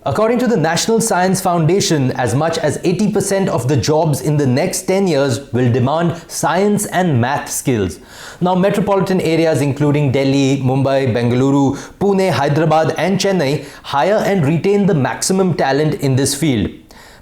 According to the National Science Foundation, as much as 80% of the jobs in the next 10 years will demand science and math skills. Now, metropolitan areas including Delhi, Mumbai, Bengaluru, Pune, Hyderabad and Chennai hire and retain the maximum talent in this field.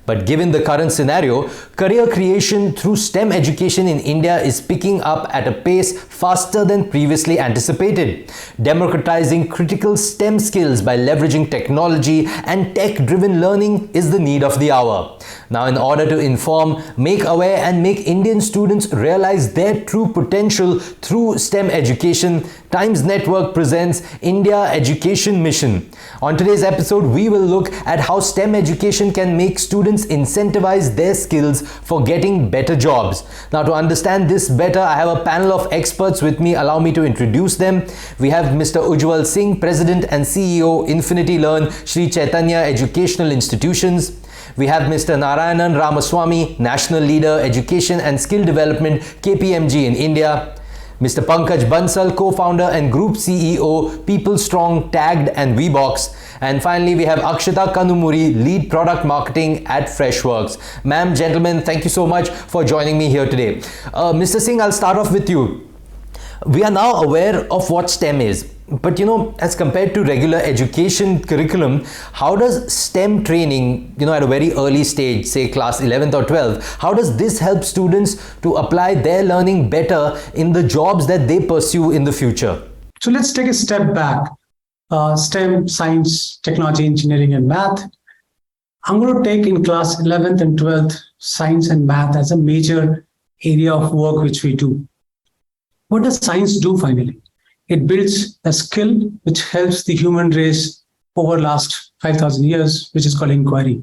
But given the current scenario, career creation through STEM education in India is picking up at a pace faster than previously anticipated. Democratizing critical STEM skills by leveraging technology and tech-driven learning is the need of the hour. Now, in order to inform, make aware and make Indian students realize their true potential through STEM education, Times Network presents India Education Mission. On today's episode, we will look at how STEM education can make students incentivize their skills for getting better jobs. Now, to understand this better, I have a panel of experts with me. Allow me to introduce them. We have Mr. Ujjwal Singh, President and CEO, Infinity Learn, Sri Chaitanya Educational Institutions. We have Mr. Narayanan Ramaswamy, National Leader, Education and Skill Development, KPMG in India. Mr. Pankaj Bansal, co-founder and group CEO, PeopleStrong, Tagged and Wheebox. And finally, we have Akshita Kanumury, lead product marketing at Freshworks. Ma'am, gentlemen, thank you so much for joining me here today. Mr. Singh, I'll start off with you. We are now aware of what STEM is. But as compared to regular education curriculum, how does STEM training, at a very early stage, say class 11th or 12th, how does this help students to apply their learning better in the jobs that they pursue in the future? So let's take a step back. STEM, science, technology, engineering, and math. I'm going to take in class 11th and 12th science and math as a major area of work which we do. What does science do finally? It builds a skill which helps the human race over last 5,000 years, which is called inquiry.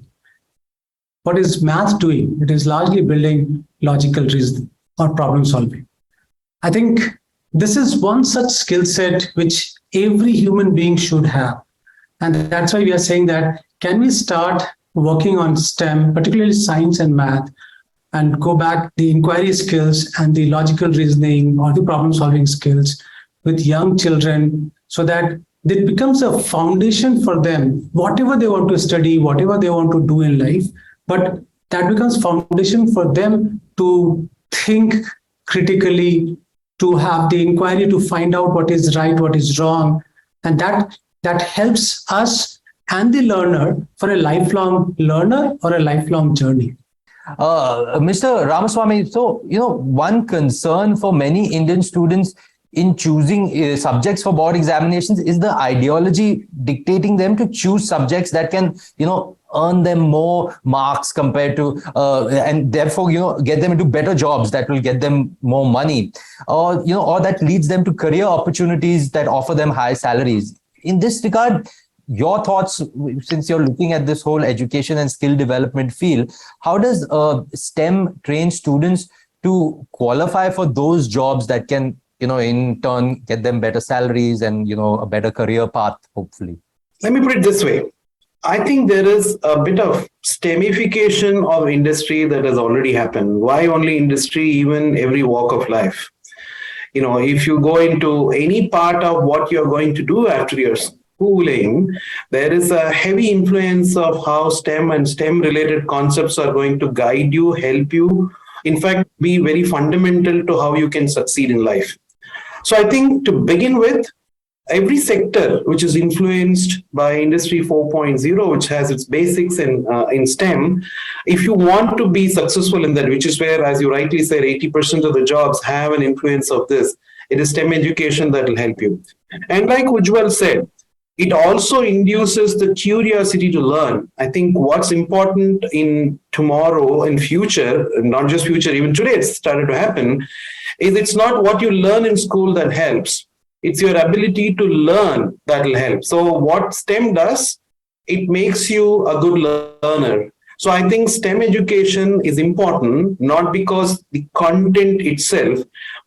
What is math doing? It is largely building logical reasoning or problem solving. I think this is one such skill set which every human being should have. And that's why we are saying that can we start working on STEM, particularly science and math, and go back the inquiry skills and the logical reasoning or the problem solving skills with young children so that it becomes a foundation for them, whatever they want to study, whatever they want to do in life, but that becomes foundation for them to think critically, to have the inquiry, to find out what is right, what is wrong. And that helps us and the learner for a lifelong learner or a lifelong journey. Mr. Ramaswamy, so, one concern for many Indian students in choosing subjects for board examinations is the ideology dictating them to choose subjects that can, earn them more marks compared to, and therefore, get them into better jobs that will get them more money, or that leads them to career opportunities that offer them high salaries. In this regard, your thoughts, since you're looking at this whole education and skill development field, how does STEM train students to qualify for those jobs that can, in turn, get them better salaries and, a better career path, hopefully? Let me put it this way. I think there is a bit of STEMification of industry that has already happened. Why only industry? Even every walk of life. If you go into any part of what you're going to do after your schooling, there is a heavy influence of how STEM and STEM related concepts are going to guide you, help you, in fact, be very fundamental to how you can succeed in life. So I think to begin with, every sector which is influenced by Industry 4.0, which has its basics in STEM, if you want to be successful in that, which is where, as you rightly said, 80% of the jobs have an influence of this, it is STEM education that will help you. And like Ujjwal said, it also induces the curiosity to learn. I think what's important in tomorrow and future, not just future, even today it's started to happen, is it's not what you learn in school that helps. It's your ability to learn that will help. So what STEM does, it makes you a good learner. So I think STEM education is important, not because the content itself,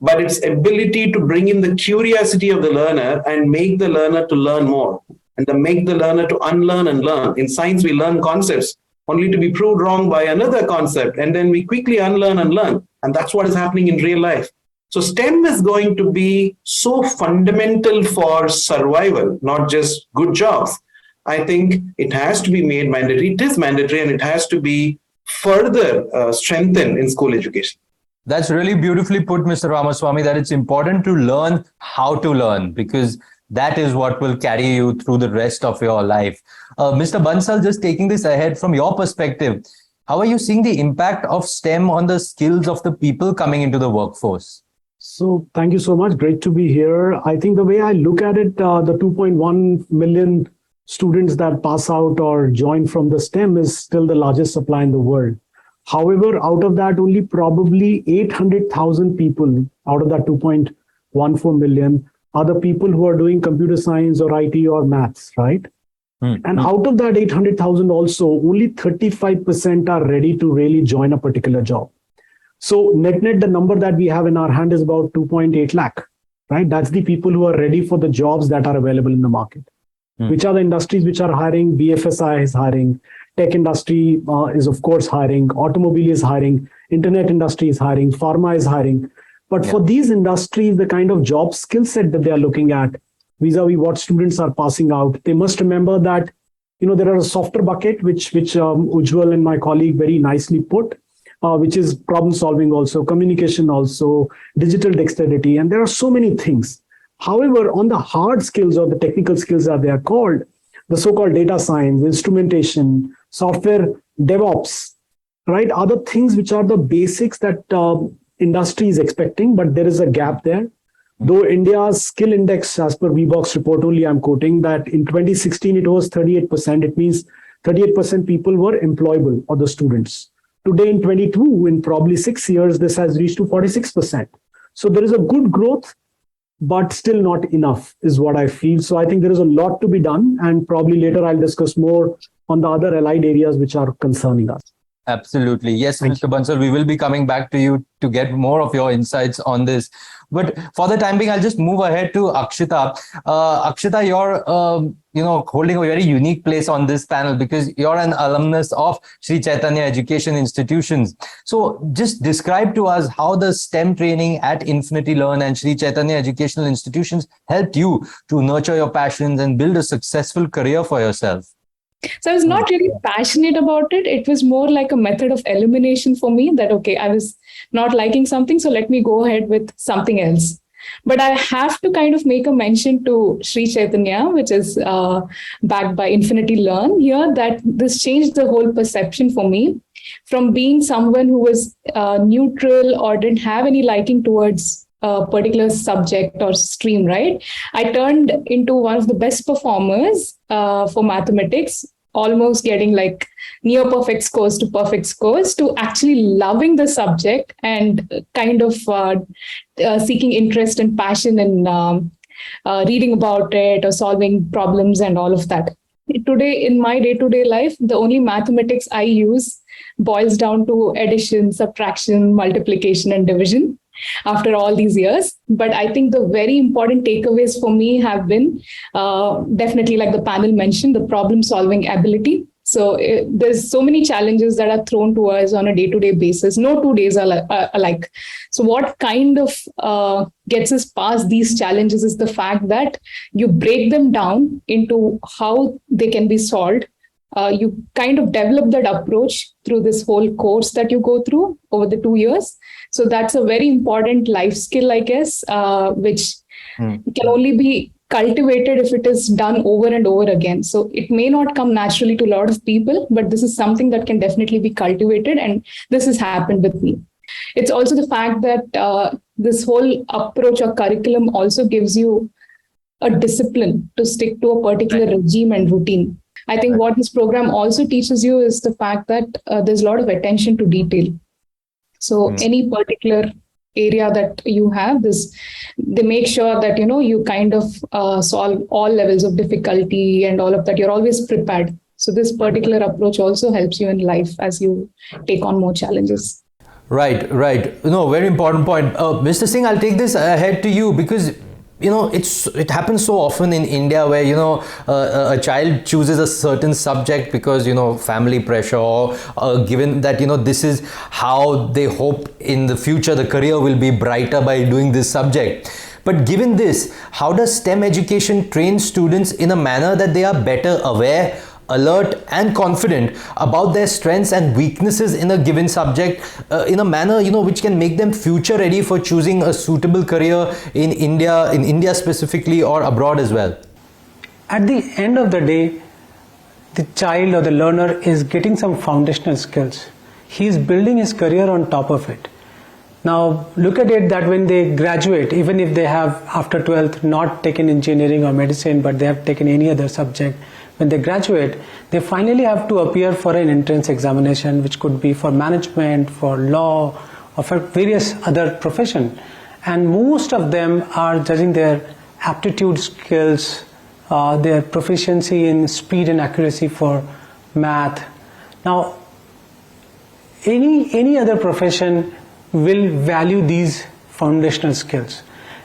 but its ability to bring in the curiosity of the learner and make the learner to learn more and to make the learner to unlearn and learn. In science, we learn concepts only to be proved wrong by another concept, and then we quickly unlearn and learn. And that's what is happening in real life. So STEM is going to be so fundamental for survival, not just good jobs, I think it has to be made mandatory. It is mandatory, and it has to be further strengthened in school education. That's really beautifully put, Mr. Ramaswamy, that it's important to learn how to learn, because that is what will carry you through the rest of your life. Mr. Bansal, just taking this ahead from your perspective, how are you seeing the impact of STEM on the skills of the people coming into the workforce? So thank you so much. Great to be here. I think the way I look at it, the 2.1 million students that pass out or join from the STEM is still the largest supply in the world. However, out of that, only probably 800,000 people out of that 2.14 million are the people who are doing computer science or IT or maths, right? And out of that 800,000 also, only 35% are ready to really join a particular job. So net, the number that we have in our hand is about 2.8 lakh, right? That's the people who are ready for the jobs that are available in the market. Which are the industries which are hiring? BFSI is hiring. Tech industry is, of course, hiring. Automobile is hiring. Internet industry is hiring. Pharma is hiring. But for these industries, the kind of job skill set that they are looking at, vis-a-vis what students are passing out, they must remember that, there are a softer bucket, which Ujjwal and my colleague very nicely put, which is problem solving also, communication also, digital dexterity, and there are so many things. However, on the hard skills or the technical skills that they are called, the so-called data science, instrumentation, software, DevOps, right, are the things which are the basics that industry is expecting, but there is a gap there. Though India's skill index, as per Wheebox report only, I'm quoting that in 2016, it was 38%. It means 38% people were employable, or the students. Today in 22, in probably 6 years, this has reached to 46%. So there is a good growth, but still not enough is what I feel. So I think there is a lot to be done, and probably later I'll discuss more on the other allied areas which are concerning us. Absolutely. Yes, Mr. Bansal, we will be coming back to you to get more of your insights on this. But for the time being, I'll just move ahead to Akshita. Akshita, you're holding a very unique place on this panel because you're an alumnus of Sri Chaitanya Educational Institutions. So just describe to us how the STEM training at Infinity Learn and Sri Chaitanya Educational Institutions helped you to nurture your passions and build a successful career for yourself. So I was not really passionate about it. It was more like a method of elimination for me that, okay, I was not liking something, so let me go ahead with something else. But I have to kind of make a mention to Sri Chaitanya, which is backed by Infinity Learn here, that this changed the whole perception for me from being someone who was neutral or didn't have any liking towards a particular subject or stream, right? I turned into one of the best performers for mathematics, almost getting like near perfect scores to perfect scores, to actually loving the subject and kind of seeking interest and passion in reading about it or solving problems and all of that. Today, in my day-to-day life, the only mathematics I use boils down to addition, subtraction, multiplication, and division after all these years. But I think the very important takeaways for me have been definitely, like the panel mentioned, the problem-solving ability. So there's so many challenges that are thrown to us on a day-to-day basis. No 2 days are alike. So what kind of gets us past these challenges is the fact that you break them down into how they can be solved. You kind of develop that approach through this whole course that you go through over the 2 years. So that's a very important life skill, I guess, which can only be cultivated if it is done over and over again. So it may not come naturally to a lot of people, but this is something that can definitely be cultivated. And this has happened with me. It's also the fact that this whole approach or curriculum also gives you a discipline to stick to a particular regime and routine. I think what this program also teaches you is the fact that there's a lot of attention to detail. So any particular area that you have, they make sure that, you kind of solve all levels of difficulty and all of that. You're always prepared. So this particular approach also helps you in life as you take on more challenges. Right. No, very important point. Mr. Singh, I'll take this ahead to you because it happens so often in India where, a child chooses a certain subject because, family pressure or given that, this is how they hope in the future the career will be brighter by doing this subject. But given this, how does STEM education train students in a manner that they are better aware, alert and confident about their strengths and weaknesses in a given subject, in a manner which can make them future ready for choosing a suitable career in India specifically, or abroad as well? At the end of the day, the child or the learner is getting some foundational skills. He is building his career on top of it. Now look at it that when they graduate, even if they have after 12th not taken engineering or medicine, but they have taken any other subject, when they graduate, they finally have to appear for an entrance examination, which could be for management, for law, or for various other profession. And most of them are judging their aptitude skills, their proficiency in speed and accuracy for math. Now, any other profession will value these foundational skills.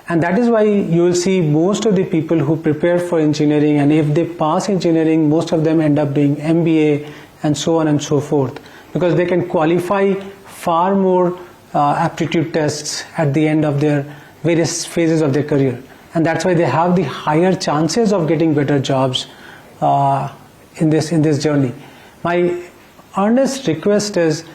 And that is why you will see most of the people who prepare for engineering, and if they pass engineering, most of them end up doing MBA and so on and so forth, because they can qualify far more aptitude tests at the end of their various phases of their career. And that's why they have the higher chances of getting better jobs in this journey. My earnest request is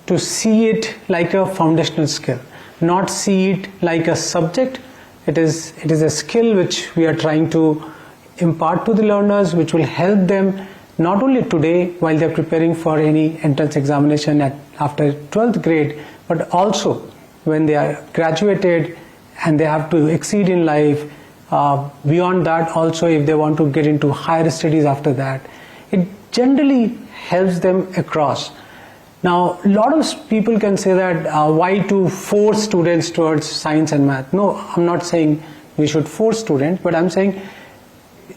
to see it like a foundational skill, not see it like a subject. It is a skill which we are trying to impart to the learners, which will help them not only today while they are preparing for any entrance examination after 12th grade, but also when they are graduated and they have to exceed in life. Beyond that also, if they want to get into higher studies after that, it generally helps them across. Now, a lot of people can say that why to force students towards science and math? No, I'm not saying we should force students, but I'm saying,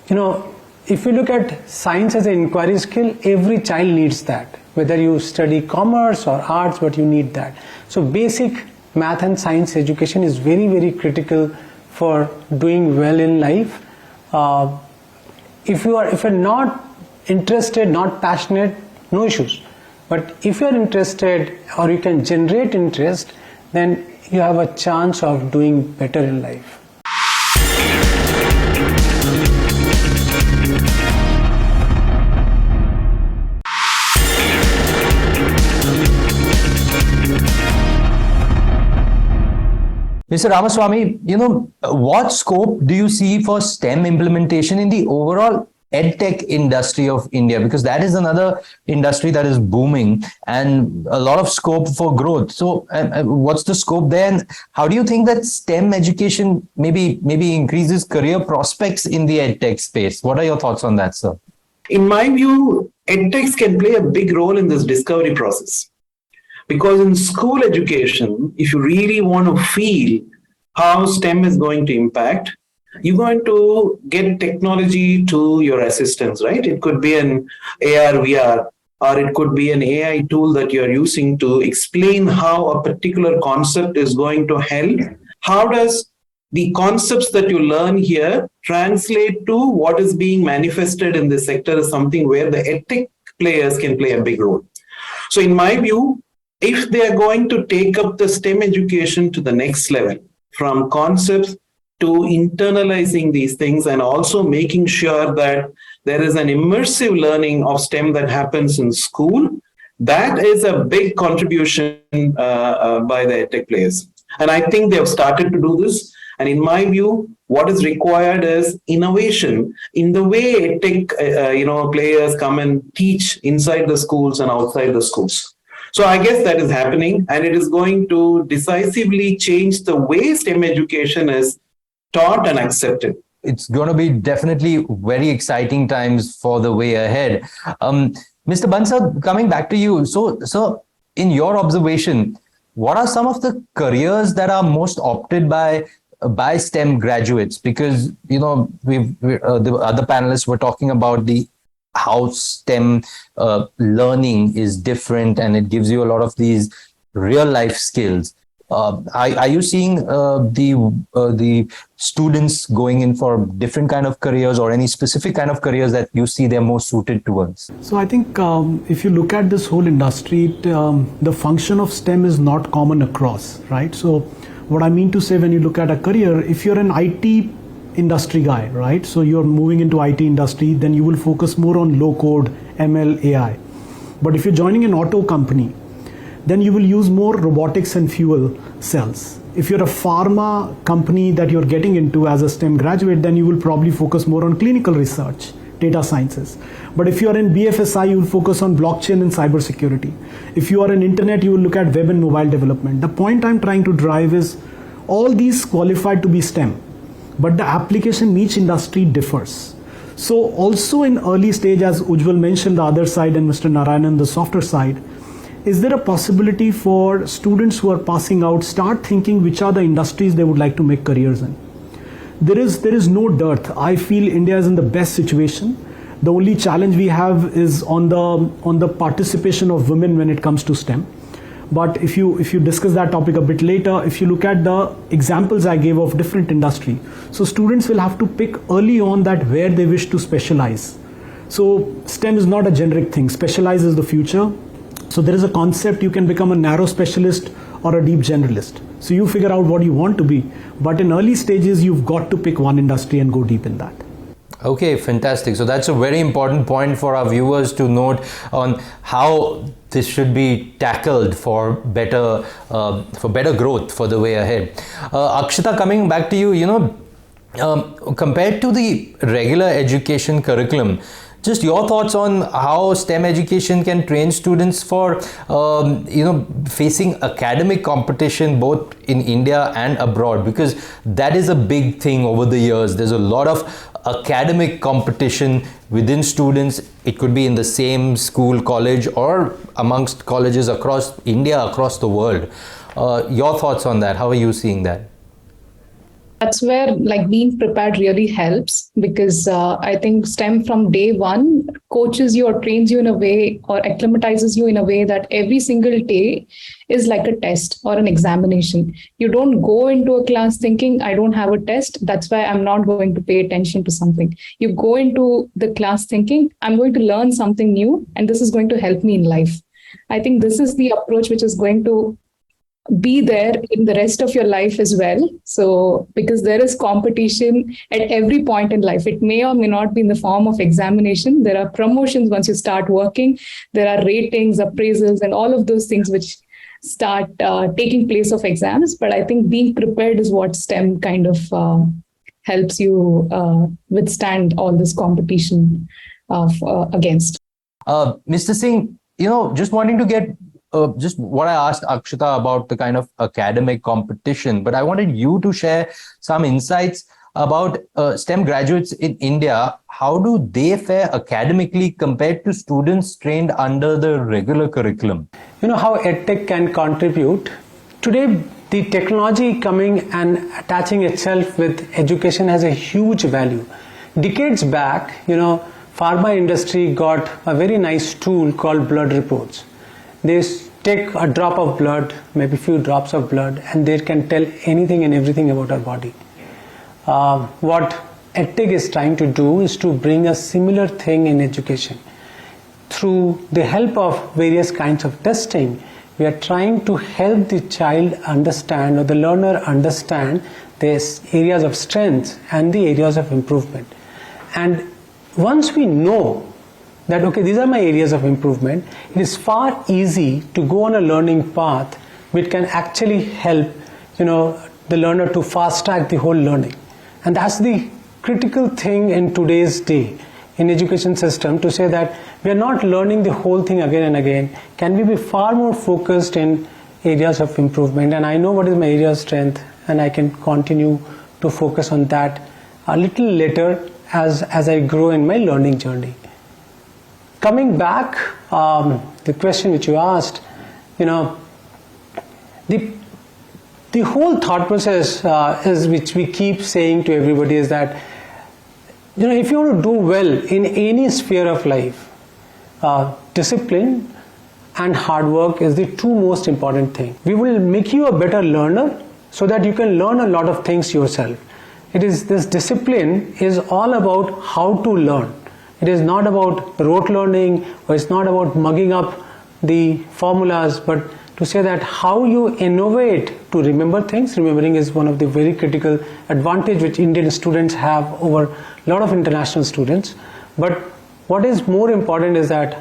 if you look at science as an inquiry skill, every child needs that. Whether you study commerce or arts, but you need that. So basic math and science education is very, very critical for doing well in life. If you're not interested, not passionate, no issues. But if you're interested or you can generate interest, then you have a chance of doing better in life. Mr. Ramaswamy, what scope do you see for STEM implementation in the overall EdTech industry of India? Because that is another industry that is booming and a lot of scope for growth. So what's the scope there? And how do you think that STEM education maybe increases career prospects in the EdTech space? What are your thoughts on that, sir? In my view, EdTechs can play a big role in this discovery process. Because in school education, if you really want to feel how STEM is going to impact, you're going to get technology to your assistance, right? It could be an AR, VR, or it could be an AI tool that you're using to explain how a particular concept is going to help. How does the concepts that you learn here translate to what is being manifested in this sector is something where the EdTech players can play a big role. So in my view, if they are going to take up the STEM education to the next level, from concepts to internalizing these things and also making sure that there is an immersive learning of STEM that happens in school, that is a big contribution by the EdTech players. And I think they have started to do this. And in my view, what is required is innovation in the way EdTech players come and teach inside the schools and outside the schools. So I guess that is happening, and it is going to decisively change the way STEM education is taught and accepted. It's going to be definitely very exciting times for the way ahead. Mr. Bansal, coming back to you. So in your observation, what are some of the careers that are most opted by STEM graduates? Because, the other panelists were talking about how STEM learning is different and it gives you a lot of these real life skills. Are you seeing the students going in for different kind of careers or any specific kind of careers that you see they're more suited towards? So I think if you look at this whole industry, the function of STEM is not common across, right? So What I mean to say, when you look at a career, if you're an IT industry guy, right? So you're moving into IT industry, then you will focus more on low code, ML, AI. But if you're joining an auto company, then you will use more robotics and fuel cells. If you're a pharma company that you're getting into as a STEM graduate, then you will probably focus more on clinical research, data sciences. But if you are in BFSI, you will focus on blockchain and cybersecurity. If you are in internet, you will look at web and mobile development. The point I'm trying to drive is all these qualified to be STEM, but the application in each industry differs. So also in early stage, as Ujjwal mentioned, the other side, and Mr. Narayanan, the softer side, is there a possibility for students who are passing out start thinking which are the industries they would like to make careers in? There is no dearth. I feel India is in the best situation. The only challenge we have is on the participation of women when it comes to STEM. But if you discuss that topic a bit later, if you look at the examples I gave of different industry, so students will have to pick early on that where they wish to specialize. So STEM is not a generic thing. Specialize is the future. So there is a concept, you can become a narrow specialist or a deep generalist. So you figure out what you want to be. But in early stages, you've got to pick one industry and go deep in that. Okay, fantastic. So that's a very important point for our viewers to note on how this should be tackled for better growth for the way ahead. Akshita, coming back to you, compared to the regular education curriculum, just your thoughts on how STEM education can train students for, facing academic competition both in India and abroad, because that is a big thing over the years. There's a lot of academic competition within students. It could be in the same school, college, or amongst colleges across India, across the world. Your thoughts on that? How are you seeing that? That's where being prepared really helps, because I think STEM from day one coaches you or trains you in a way or acclimatizes you in a way that every single day is like a test or an examination. You don't go into a class thinking, I don't have a test, that's why I'm not going to pay attention to something. You go into the class thinking, I'm going to learn something new and this is going to help me in life. I think this is the approach which is going to be there in the rest of your life as well. So, because there is competition at every point in life, it may or may not be in the form of examination. There are promotions once you start working. There are ratings, appraisals, and all of those things which start taking place of exams. But I think being prepared is what STEM kind of helps you withstand all this competition against. Mr. Singh, just wanting to get just what I asked Akshita about the kind of academic competition, but I wanted you to share some insights about STEM graduates in India. How do they fare academically compared to students trained under the regular curriculum? How EdTech can contribute. Today, the technology coming and attaching itself with education has a huge value. Decades back, pharma industry got a very nice tool called blood reports. They take a drop of blood, maybe a few drops of blood, and they can tell anything and everything about our body. What EdTech is trying to do is to bring a similar thing in education. Through the help of various kinds of testing, we are trying to help the child understand, or the learner understand, the areas of strength and the areas of improvement. And once we know that, okay, these are my areas of improvement, it is far easy to go on a learning path which can actually help, the learner to fast track the whole learning. And that's the critical thing in today's day in education system, to say that we are not learning the whole thing again and again. Can we be far more focused in areas of improvement? And I know what is my area of strength, and I can continue to focus on that a little later as I grow in my learning journey. Coming back, the question which you asked, the whole thought process is, which we keep saying to everybody, is that, if you want to do well in any sphere of life, discipline and hard work is the two most important things. We will make you a better learner so that you can learn a lot of things yourself. This discipline is all about how to learn. It is not about rote learning, or it's not about mugging up the formulas, but to say that how you innovate to remember things. Remembering is one of the very critical advantage which Indian students have over a lot of international students. But what is more important is that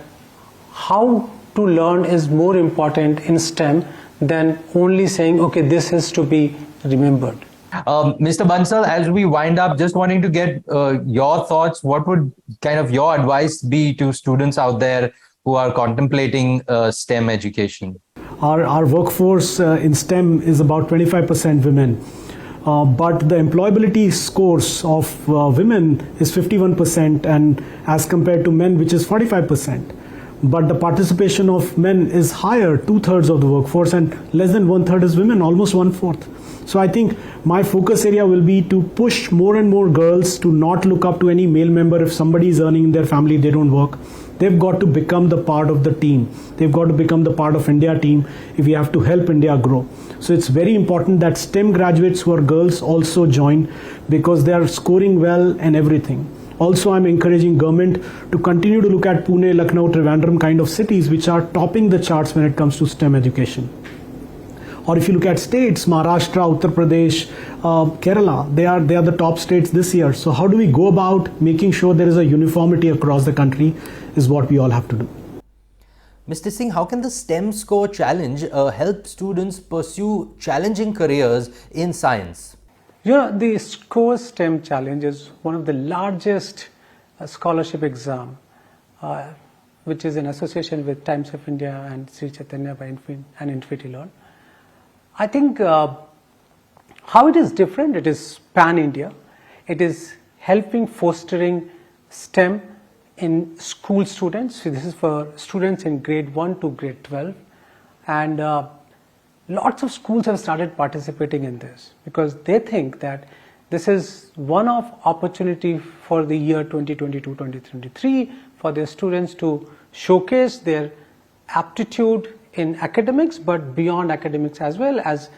how to learn is more important in STEM than only saying, okay, this has to be remembered. Mr. Bansal, as we wind up, just wanting to get your thoughts. What would kind of your advice be to students out there who are contemplating STEM education? Our workforce in STEM is about 25% women, but the employability scores of women is 51%, and as compared to men, which is 45%. But the participation of men is higher, 2/3 of the workforce, and less than 1/3 is women, almost 1/4. So I think my focus area will be to push more and more girls to not look up to any male member. If somebody is earning in their family, they don't work. They've got to become the part of the team. They've got to become the part of India team if we have to help India grow. So it's very important that STEM graduates who are girls also join, because they are scoring well and everything. Also, I'm encouraging government to continue to look at Pune, Lucknow, Trivandrum kind of cities which are topping the charts when it comes to STEM education. Or if you look at states, Maharashtra, Uttar Pradesh, Kerala, they are the top states this year. So how do we go about making sure there is a uniformity across the country is what we all have to do. Mr. Singh, how can the STEM Score Challenge help students pursue challenging careers in science? The SCORE STEM Challenge is one of the largest scholarship exam, which is in association with Times of India and Sri Chaitanya and Infinity Learn. I think how it is different, it is pan-India. It is helping fostering STEM in school students. So this is for students in grade 1 to grade 12. And lots of schools have started participating in this because they think that this is one of opportunity for the year 2022-2023 for their students to showcase their aptitude in academics, but beyond academics as well. As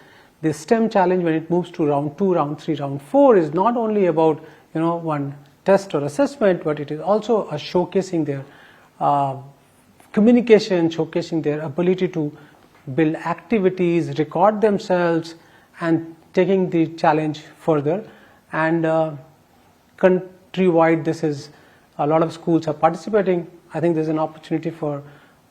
the STEM challenge, when it moves to round 2, round 3, round 4, is not only about one test or assessment, but it is also a showcasing their communication, showcasing their ability to build activities, record themselves, and taking the challenge further. And countrywide, this is a lot of schools are participating. I think there's an opportunity for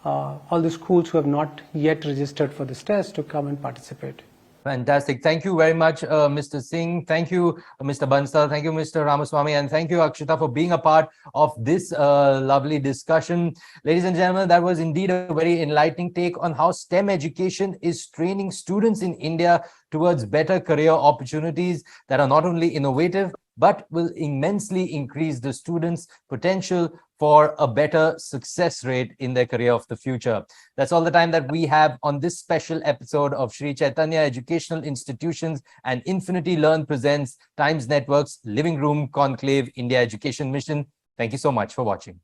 all the schools who have not yet registered for this test to come and participate. Fantastic. Thank you very much, Mr. Singh. Thank you, Mr. Bansal. Thank you, Mr. Ramaswamy. And thank you, Akshita, for being a part of this lovely discussion. Ladies and gentlemen, that was indeed a very enlightening take on how STEM education is training students in India towards better career opportunities that are not only innovative, but will immensely increase the students' potential for a better success rate in their career of the future. That's all the time that we have on this special episode of Sri Chaitanya Educational Institutions and Infinity Learn presents Times Network's Living Room Conclave India Education Mission. Thank you so much for watching.